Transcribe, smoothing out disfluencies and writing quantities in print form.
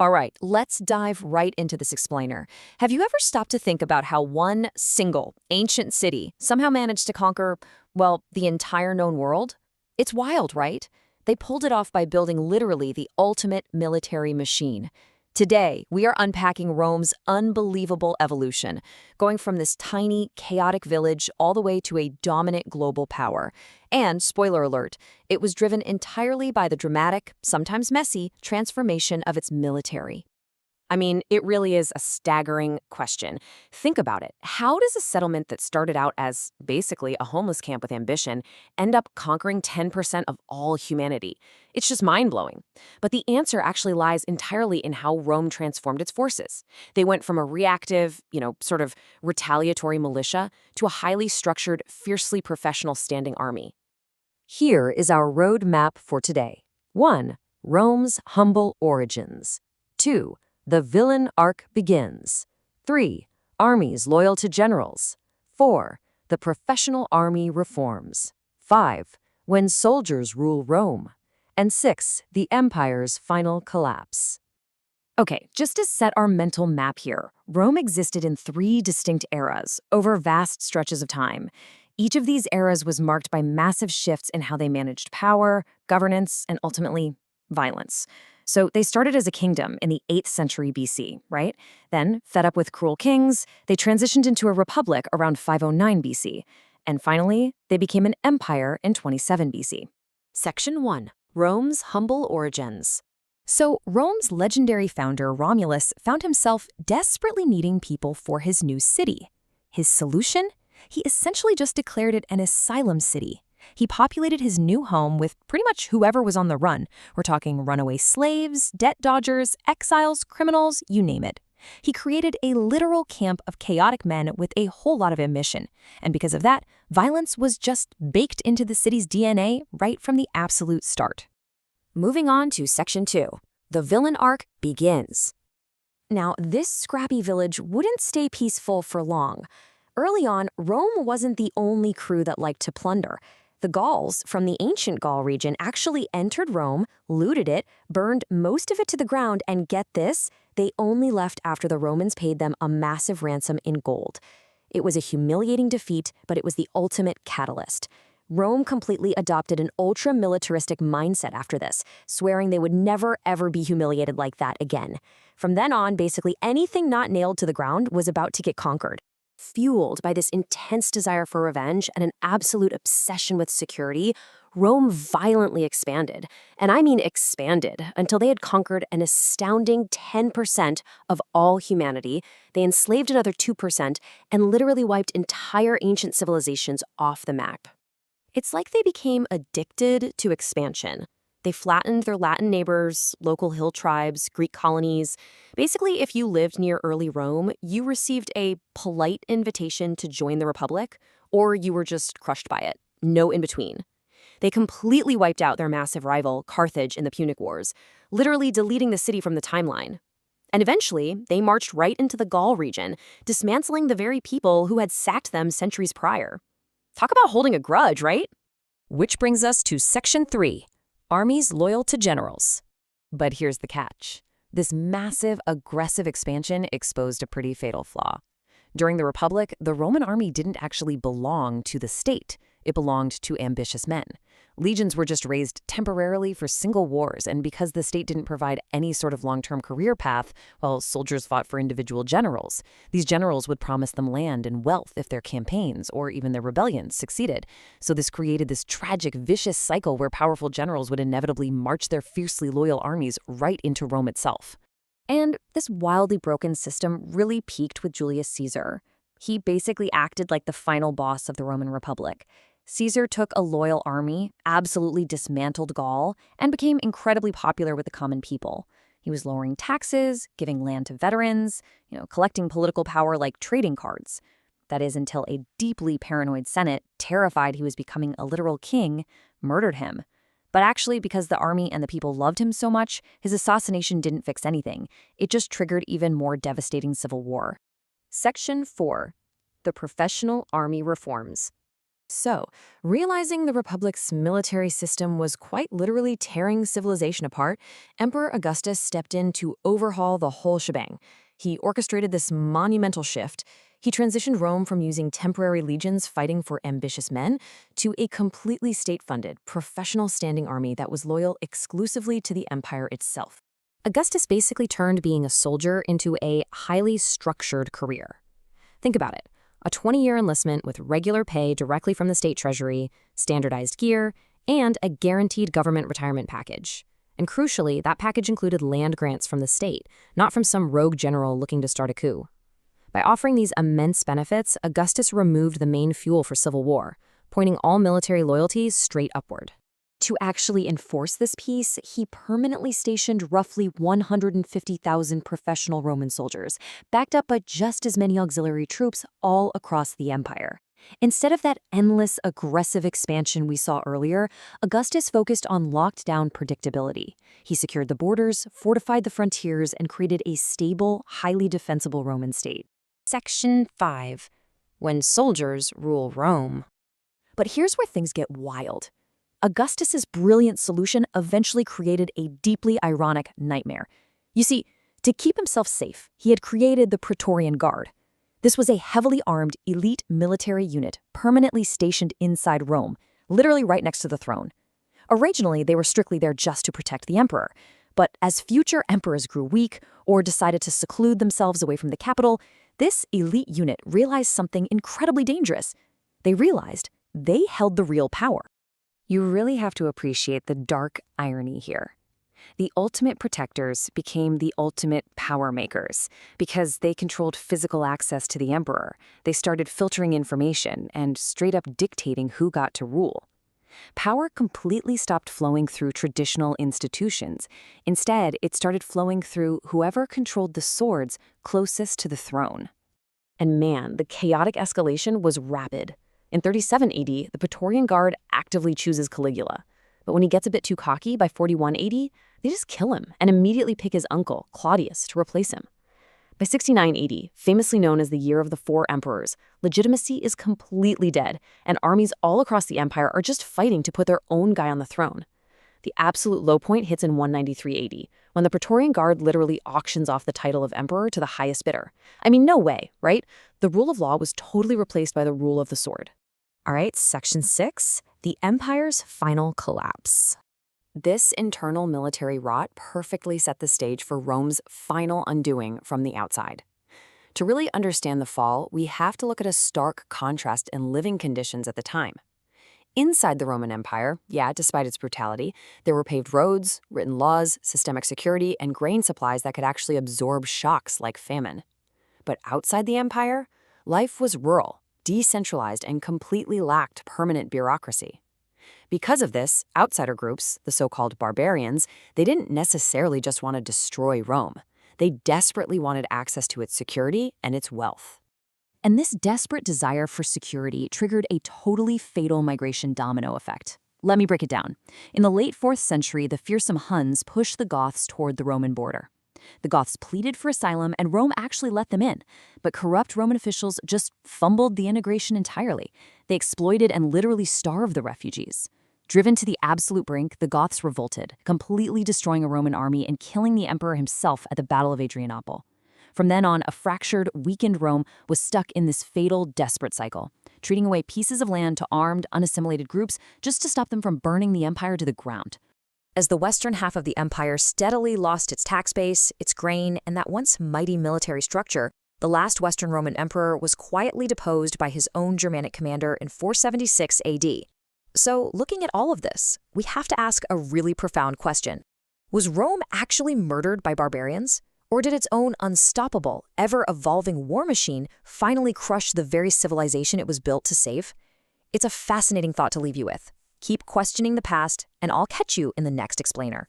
All right, let's dive right into this explainer. Have you ever stopped to think about how one single ancient city somehow managed to conquer, well, the entire known world? It's wild, right? They pulled it off by building literally the ultimate military machine. Today, we are unpacking Rome's unbelievable evolution, going from this tiny, chaotic village all the way to a dominant global power. And, spoiler alert, it was driven entirely by the dramatic, sometimes messy, transformation of its military. I mean, it really is a staggering question. Think about it. How does a settlement that started out as basically a homeless camp with ambition end up conquering 10% of all humanity? It's just mind-blowing. But the answer actually lies entirely in how Rome transformed its forces. They went from a reactive, sort of retaliatory militia to a highly structured, fiercely professional standing army. Here is our roadmap for today. 1. Rome's humble origins. 2. The villain arc begins. 3. Armies loyal to generals. 4. The professional army reforms. 5. When soldiers rule Rome. And 6. The empire's final collapse. Okay, just to set our mental map here, Rome existed in 3 distinct eras over vast stretches of time. Each of these eras was marked by massive shifts in how they managed power, governance, and ultimately, violence. So they started as a kingdom in the 8th century BC, right? Then, fed up with cruel kings, they transitioned into a republic around 509 BC. And finally, they became an empire in 27 BC. Section 1. Rome's humble origins. So, Rome's legendary founder, Romulus, found himself desperately needing people for his new city. His solution? He essentially just declared it an asylum city. He populated his new home with pretty much whoever was on the run. We're talking runaway slaves, debt dodgers, exiles, criminals, you name it. He created a literal camp of chaotic men with a whole lot of ambition. And because of that, violence was just baked into the city's DNA right from the absolute start. Moving on to Section 2. The villain arc begins. Now, this scrappy village wouldn't stay peaceful for long. Early on, Rome wasn't the only crew that liked to plunder. The Gauls from the ancient Gaul region actually entered Rome, looted it, burned most of it to the ground, and get this, they only left after the Romans paid them a massive ransom in gold. It was a humiliating defeat, but it was the ultimate catalyst. Rome completely adopted an ultra-militaristic mindset after this, swearing they would never ever be humiliated like that again. From then on, basically anything not nailed to the ground was about to get conquered. Fueled by this intense desire for revenge and an absolute obsession with security, Rome violently expanded, and I mean expanded, until they had conquered an astounding 10% of all humanity. They enslaved another 2% and literally wiped entire ancient civilizations off the map. It's like they became addicted to expansion. They flattened their Latin neighbors, local hill tribes, Greek colonies. Basically, if you lived near early Rome, you received a polite invitation to join the Republic, or you were just crushed by it. No in between. They completely wiped out their massive rival, Carthage, in the Punic Wars, literally deleting the city from the timeline. And eventually, they marched right into the Gaul region, dismantling the very people who had sacked them centuries prior. Talk about holding a grudge, right? Which brings us to Section 3. Armies loyal to generals. But here's the catch. This massive, aggressive expansion exposed a pretty fatal flaw. During the Republic, the Roman army didn't actually belong to the state. It belonged to ambitious men. Legions were just raised temporarily for single wars, and because the state didn't provide any sort of long-term career path, while soldiers fought for individual generals. These generals would promise them land and wealth if their campaigns, or even their rebellions, succeeded. So this created this tragic, vicious cycle where powerful generals would inevitably march their fiercely loyal armies right into Rome itself. And this wildly broken system really peaked with Julius Caesar. He basically acted like the final boss of the Roman Republic. Caesar took a loyal army, absolutely dismantled Gaul, and became incredibly popular with the common people. He was lowering taxes, giving land to veterans, collecting political power like trading cards. That is until a deeply paranoid Senate, terrified he was becoming a literal king, murdered him. But actually, because the army and the people loved him so much, his assassination didn't fix anything. It just triggered even more devastating civil war. Section 4. The professional army reforms. So, realizing the Republic's military system was quite literally tearing civilization apart, Emperor Augustus stepped in to overhaul the whole shebang. He orchestrated this monumental shift. He transitioned Rome from using temporary legions fighting for ambitious men to a completely state-funded, professional standing army that was loyal exclusively to the empire itself. Augustus basically turned being a soldier into a highly structured career. Think about it. A 20-year enlistment with regular pay directly from the state treasury, standardized gear, and a guaranteed government retirement package. And crucially, that package included land grants from the state, not from some rogue general looking to start a coup. By offering these immense benefits, Augustus removed the main fuel for civil war, pointing all military loyalties straight upward. To actually enforce this peace, he permanently stationed roughly 150,000 professional Roman soldiers, backed up by just as many auxiliary troops all across the empire. Instead of that endless, aggressive expansion we saw earlier, Augustus focused on locked-down predictability. He secured the borders, fortified the frontiers, and created a stable, highly defensible Roman state. Section 5. When soldiers rule Rome. But here's where things get wild. Augustus's brilliant solution eventually created a deeply ironic nightmare. You see, to keep himself safe, he had created the Praetorian Guard. This was a heavily armed, elite military unit permanently stationed inside Rome, literally right next to the throne. Originally, they were strictly there just to protect the emperor. But as future emperors grew weak or decided to seclude themselves away from the capital, this elite unit realized something incredibly dangerous. They realized they held the real power. You really have to appreciate the dark irony here. The ultimate protectors became the ultimate power makers because they controlled physical access to the emperor. They started filtering information and straight up dictating who got to rule. Power completely stopped flowing through traditional institutions. Instead, it started flowing through whoever controlled the swords closest to the throne. And man, the chaotic escalation was rapid. In 37 AD, the Praetorian Guard actively chooses Caligula. But when he gets a bit too cocky by 41 AD, they just kill him and immediately pick his uncle, Claudius, to replace him. By 69 AD, famously known as the Year of the Four Emperors, legitimacy is completely dead, and armies all across the empire are just fighting to put their own guy on the throne. The absolute low point hits in 193 AD, when the Praetorian Guard literally auctions off the title of emperor to the highest bidder. I mean, no way, right? The rule of law was totally replaced by the rule of the sword. All right, Section 6. The empire's final collapse. This internal military rot perfectly set the stage for Rome's final undoing from the outside. To really understand the fall, we have to look at a stark contrast in living conditions at the time. Inside the Roman Empire, despite its brutality, there were paved roads, written laws, systemic security, and grain supplies that could actually absorb shocks like famine. But outside the empire, life was rural, decentralized, and completely lacked permanent bureaucracy. Because of this, outsider groups, the so-called barbarians, they didn't necessarily just want to destroy Rome. They desperately wanted access to its security and its wealth. And this desperate desire for security triggered a totally fatal migration domino effect. Let me break it down. In the late 4th century, the fearsome Huns pushed the Goths toward the Roman border. The Goths pleaded for asylum, and Rome actually let them in. But corrupt Roman officials just fumbled the integration entirely. They exploited and literally starved the refugees. Driven to the absolute brink, the Goths revolted, completely destroying a Roman army and killing the emperor himself at the Battle of Adrianople. From then on, a fractured, weakened Rome was stuck in this fatal, desperate cycle, treating away pieces of land to armed, unassimilated groups just to stop them from burning the empire to the ground. As the western half of the empire steadily lost its tax base, its grain, and that once mighty military structure, the last Western Roman emperor was quietly deposed by his own Germanic commander in 476 AD. So, looking at all of this, we have to ask a really profound question. Was Rome actually murdered by barbarians? Or did its own unstoppable, ever-evolving war machine finally crush the very civilization it was built to save? It's a fascinating thought to leave you with. Keep questioning the past, and I'll catch you in the next explainer.